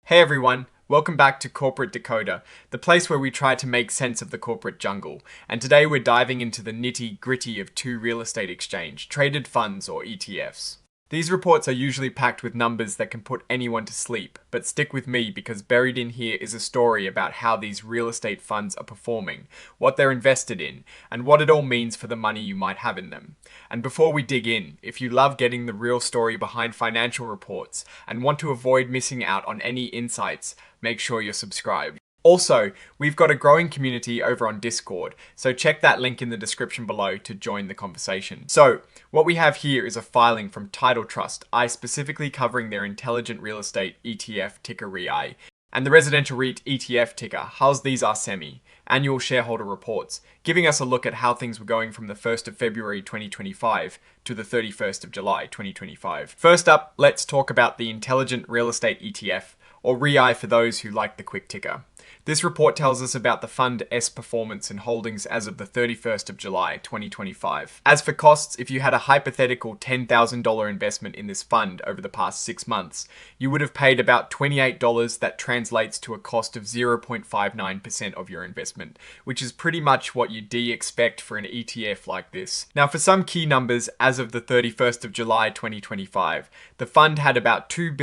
Hey everyone, welcome back to Corporate Decoder, the place where we try to make sense of the corporate jungle. And today we're diving into the nitty-gritty of two real estate exchange, traded funds or ETFs. These reports are usually packed with numbers that can put anyone to sleep, but stick with me because buried in here is a story about how these real estate funds are performing, what they're invested in, and what it all means for the money you might have in them. And before we dig in, if you love getting the real story behind financial reports and want to avoid missing out on any insights, make sure you're subscribed. Also, we've got a growing community over on Discord, so check that link in the description below to join the conversation. So, what we have here is a filing from Tidal Trust, specifically covering their intelligent real estate ETF ticker REI, and the residential REIT ETF ticker, How's These Are Semi, annual shareholder reports, giving us a look at how things were going from the 1st of February 2025 to the 31st of July 2025. First up, let's talk about the intelligent real estate ETF, or REI for those who like the quick ticker. This report tells us about the Fund S performance and holdings as of the 31st of July 2025. As for costs, if you had a hypothetical $10,000 investment in this fund over the past 6 months, you would have paid about $28. That translates to a cost of 0.59% of your investment, which is pretty much what you'd expect for an ETF like this. Now, for some key numbers, as of the 31st of July 2025, the fund had about $2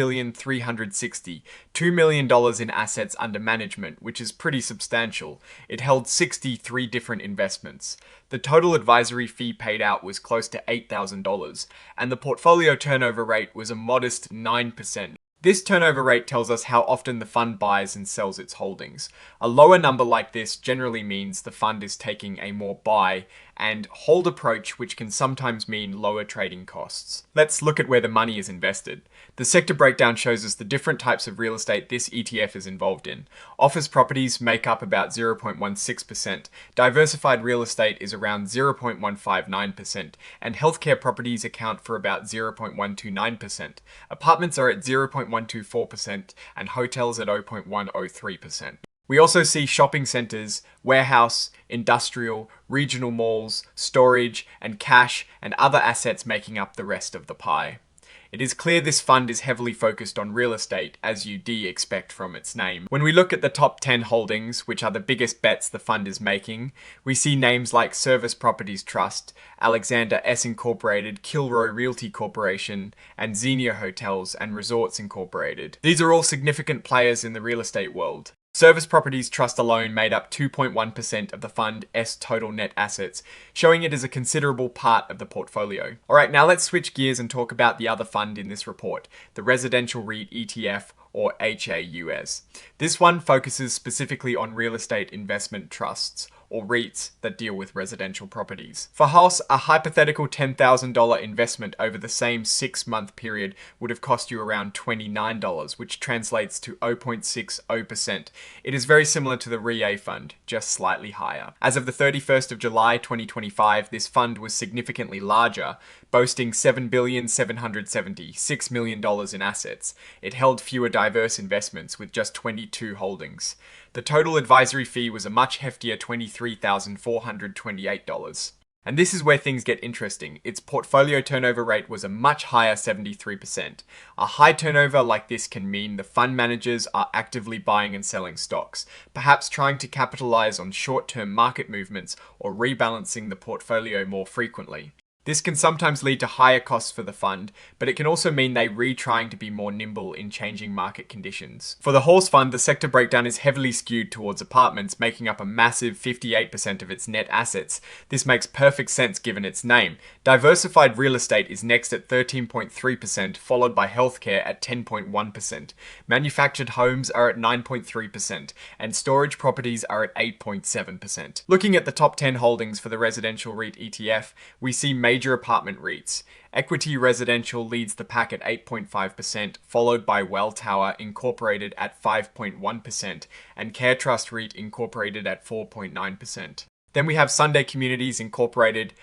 million in assets under management, which is pretty substantial. It held 63 different investments. The total advisory fee paid out was close to $8,000, and the portfolio turnover rate was a modest 9%. This turnover rate tells us how often the fund buys and sells its holdings. A lower number like this generally means the fund is taking a more buy and hold approach, which can sometimes mean lower trading costs. Let's look at where the money is invested. The sector breakdown shows us the different types of real estate this ETF is involved in. Office properties make up about 0.16%, diversified real estate is around 0.159%, and healthcare properties account for about 0.129%. Apartments are at 0.124%, and hotels at 0.103%. We also see shopping centres, warehouse, industrial, regional malls, storage, and cash and other assets making up the rest of the pie. It is clear this fund is heavily focused on real estate, as you'd expect from its name. When we look at the top 10 holdings, which are the biggest bets the fund is making, we see names like Service Properties Trust, Alexander S. Incorporated, Kilroy Realty Corporation, and Xenia Hotels and Resorts Incorporated. These are all significant players in the real estate world. Service Properties Trust alone made up 2.1% of the Fund S total net assets, showing it as a considerable part of the portfolio. Alright, now let's switch gears and talk about the other fund in this report, the Residential REIT ETF, or HAUS. This one focuses specifically on real estate investment trusts, or REITs, that deal with residential properties. For HAUS, a hypothetical $10,000 investment over the same 6-month period would have cost you around $29, which translates to 0.60%. It is very similar to the REA fund, just slightly higher. As of the 31st of July 2025, this fund was significantly larger, boasting $7,776 million in assets. It held fewer diverse investments with just 22 holdings. The total advisory fee was a much heftier $23,428. And this is where things get interesting. Its portfolio turnover rate was a much higher 73%. A high turnover like this can mean the fund managers are actively buying and selling stocks, perhaps trying to capitalize on short-term market movements or rebalancing the portfolio more frequently. This can sometimes lead to higher costs for the fund, but it can also mean they're trying to be more nimble in changing market conditions. For the Horse Fund, the sector breakdown is heavily skewed towards apartments, making up a massive 58% of its net assets. This makes perfect sense given its name. Diversified real estate is next at 13.3%, followed by healthcare at 10.1%. Manufactured homes are at 9.3%, and storage properties are at 8.7%. Looking at the top 10 holdings for the Residential REIT ETF, we see major apartment REITs. Equity Residential leads the pack at 8.5%, followed by Welltower Incorporated at 5.1%, and Care Trust REIT Incorporated at 4.9%. Then we have Sunday Communities Incorporated,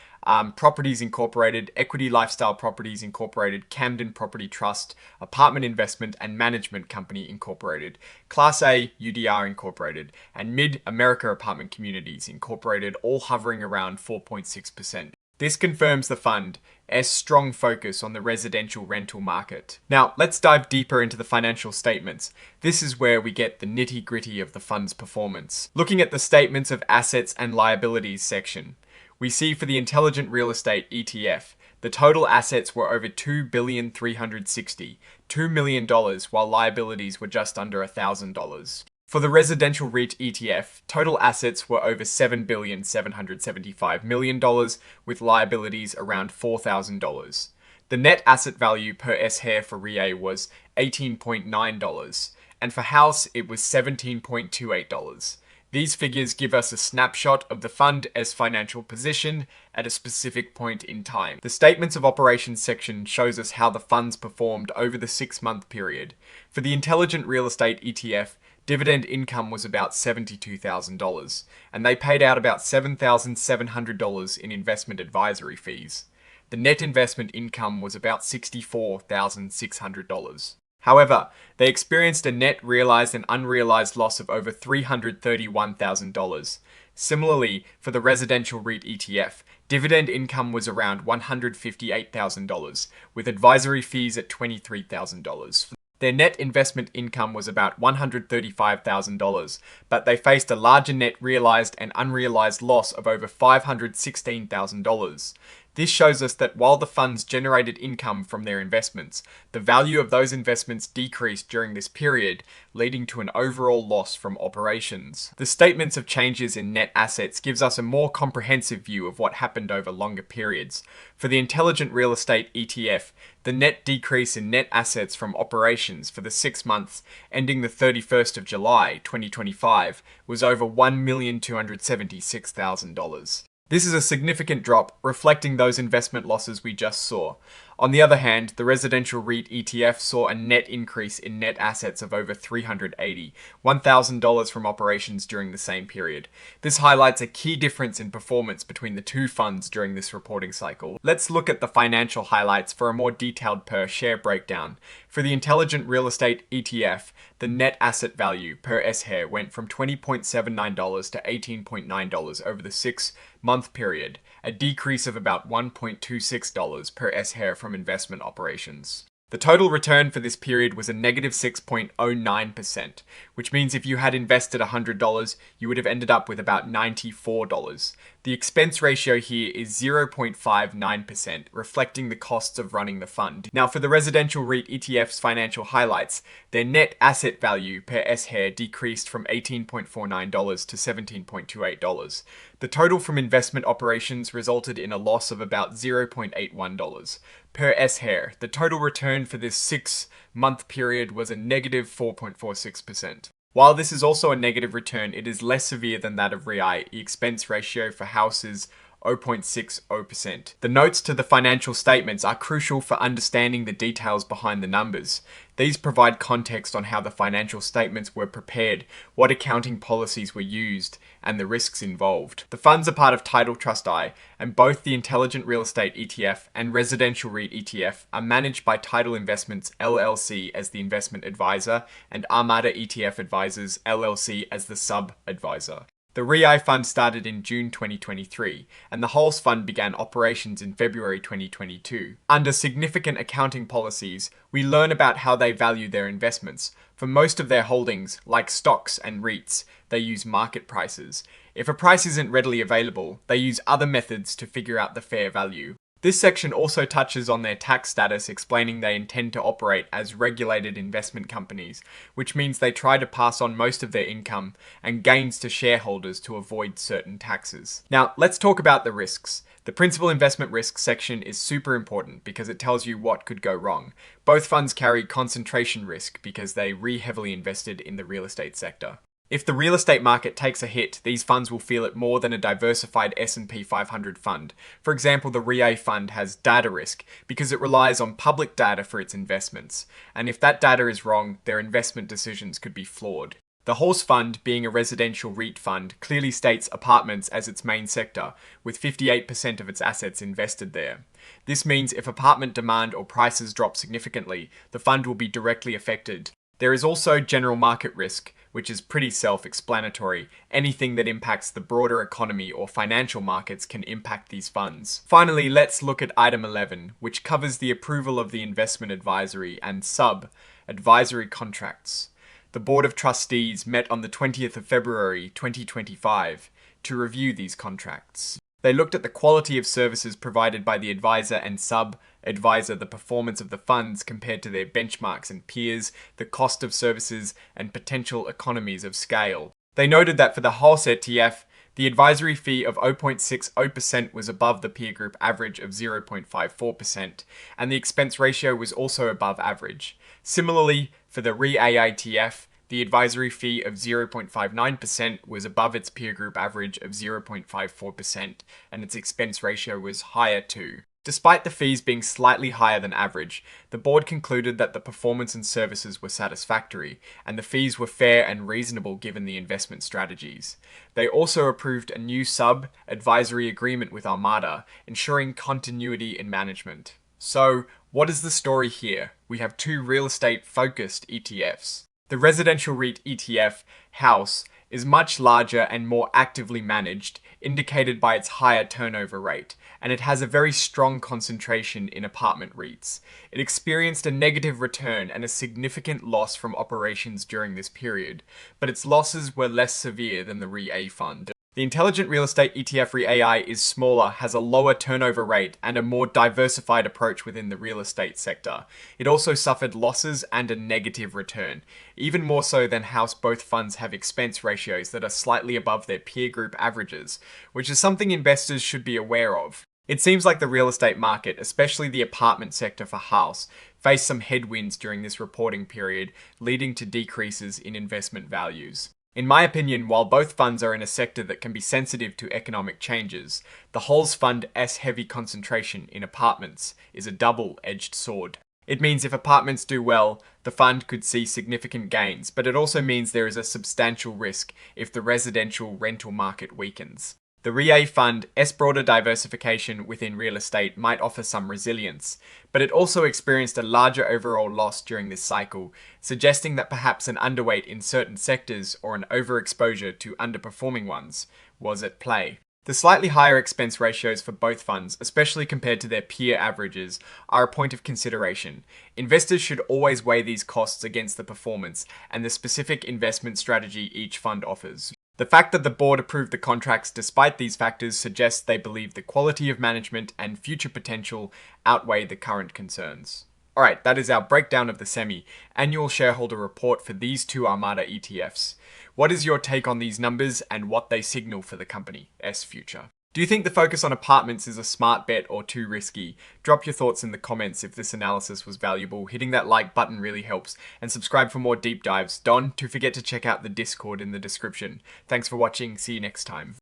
Properties Incorporated, Equity Lifestyle Properties Incorporated, Camden Property Trust, Apartment Investment and Management Company Incorporated, Class A UDR Incorporated, and Mid America Apartment Communities Incorporated, all hovering around 4.6%. This confirms the fund's strong focus on the residential rental market. Now, let's dive deeper into the financial statements. This is where we get the nitty-gritty of the fund's performance. Looking at the statements of assets and liabilities section, we see for the Intelligent Real Estate ETF, the total assets were over $2,360,000, $2 million, while liabilities were just under $1,000. For the Residential REIT ETF, total assets were over $7,775,000,000, with liabilities around $4,000. The net asset value per S-Share for REA was $18.9, and for House it was $17.28. These figures give us a snapshot of the fund's financial position at a specific point in time. The Statements of Operations section shows us how the funds performed over the 6-month period. For the Intelligent Real Estate ETF, dividend income was about $72,000, and they paid out about $7,700 in investment advisory fees. The net investment income was about $64,600. However, they experienced a net realized and unrealized loss of over $331,000. Similarly, for the Residential REIT ETF, dividend income was around $158,000, with advisory fees at $23,000. Their net investment income was about $135,000, but they faced a larger net realized and unrealized loss of over $516,000. This shows us that while the funds generated income from their investments, the value of those investments decreased during this period, leading to an overall loss from operations. The statements of changes in net assets gives us a more comprehensive view of what happened over longer periods. For the Intelligent Real Estate ETF, the net decrease in net assets from operations for the 6 months ending the 31st of July 2025 was over $1,276,000. This is a significant drop, reflecting those investment losses we just saw. On the other hand, the Residential REIT ETF saw a net increase in net assets of over $381,000 from operations during the same period. This highlights a key difference in performance between the two funds during this reporting cycle. Let's look at the financial highlights for a more detailed per share breakdown. For the Intelligent Real Estate ETF, the net asset value per S-Share went from $20.79 to $18.9 over the 6-month period, a decrease of about $1.26 per S-Share from investment operations. The total return for this period was a negative 6.09%, which means if you had invested $100, you would have ended up with about $94. The expense ratio here is 0.59%, reflecting the costs of running the fund. Now for the Residential REIT ETF's financial highlights, their net asset value per S-Share decreased from $18.49 to $17.28. The total from investment operations resulted in a loss of about $0.81. Per S-Share, the total return for this 6-month period was a negative 4.46%. While this is also a negative return, it is less severe than that of REI. The expense ratio for House is 0.60%. The notes to the financial statements are crucial for understanding the details behind the numbers. These provide context on how the financial statements were prepared, what accounting policies were used, and the risks involved. The funds are part of Tidal Trust I, and both the Intelligent Real Estate ETF and Residential REIT ETF are managed by Tidal Investments LLC as the investment advisor and Armada ETF Advisors LLC as the sub-advisor. The REI fund started in June 2023, and the Holes fund began operations in February 2022. Under significant accounting policies, we learn about how they value their investments. For most of their holdings, like stocks and REITs, they use market prices. If a price isn't readily available, they use other methods to figure out the fair value. This section also touches on their tax status, explaining they intend to operate as regulated investment companies, which means they try to pass on most of their income and gains to shareholders to avoid certain taxes. Now, let's talk about the risks. The principal investment risk section is super important because it tells you what could go wrong. Both funds carry concentration risk because they heavily invested in the real estate sector. If the real estate market takes a hit, these funds will feel it more than a diversified S&P 500 fund. For example, the REA fund has data risk because it relies on public data for its investments. And if that data is wrong, their investment decisions could be flawed. The Horse Fund, being a residential REIT fund, clearly states apartments as its main sector, with 58% of its assets invested there. This means if apartment demand or prices drop significantly, the fund will be directly affected. There is also general market risk, which is pretty self-explanatory. Anything that impacts the broader economy or financial markets can impact these funds. Finally, let's look at item 11, which covers the approval of the investment advisory and sub-advisory contracts. The Board of Trustees met on the 20th of February 2025 to review these contracts. They looked at the quality of services provided by the advisor and sub-advisor, the performance of the funds compared to their benchmarks and peers, the cost of services, and potential economies of scale. They noted that for the House ETF, the advisory fee of 0.60% was above the peer group average of 0.54%, and the expense ratio was also above average. Similarly, for the REA ETF, the advisory fee of 0.59% was above its peer group average of 0.54%, and its expense ratio was higher too. Despite the fees being slightly higher than average, the board concluded that the performance and services were satisfactory, and the fees were fair and reasonable given the investment strategies. They also approved a new sub-advisory agreement with Armada, ensuring continuity in management. So, what is the story here? We have two real estate-focused ETFs. The residential REIT ETF, House, is much larger and more actively managed, indicated by its higher turnover rate, and it has a very strong concentration in apartment REITs. It experienced a negative return and a significant loss from operations during this period, but its losses were less severe than the REA fund. The Intelligent Real Estate ETF REAI is smaller, has a lower turnover rate, and a more diversified approach within the real estate sector. It also suffered losses and a negative return. Even more so than House, both funds have expense ratios that are slightly above their peer group averages, which is something investors should be aware of. It seems like the real estate market, especially the apartment sector for House, faced some headwinds during this reporting period, leading to decreases in investment values. In my opinion, while both funds are in a sector that can be sensitive to economic changes, the Holes Fund S heavy concentration in apartments is a double-edged sword. It means if apartments do well, the fund could see significant gains, but it also means there is a substantial risk if the residential rental market weakens. The REA Fund S broader diversification within real estate might offer some resilience, but it also experienced a larger overall loss during this cycle, suggesting that perhaps an underweight in certain sectors or an overexposure to underperforming ones was at play. The slightly higher expense ratios for both funds, especially compared to their peer averages, are a point of consideration. Investors should always weigh these costs against the performance and the specific investment strategy each fund offers. The fact that the board approved the contracts despite these factors suggests they believe the quality of management and future potential outweigh the current concerns. Alright, that is our breakdown of the semi-annual shareholder report for these two Armada ETFs. What is your take on these numbers and what they signal for the company's future? Do you think the focus on apartments is a smart bet or too risky? Drop your thoughts in the comments if this analysis was valuable. Hitting that like button really helps, and subscribe for more deep dives. Don't forget to check out the Discord in the description. Thanks for watching. See you next time.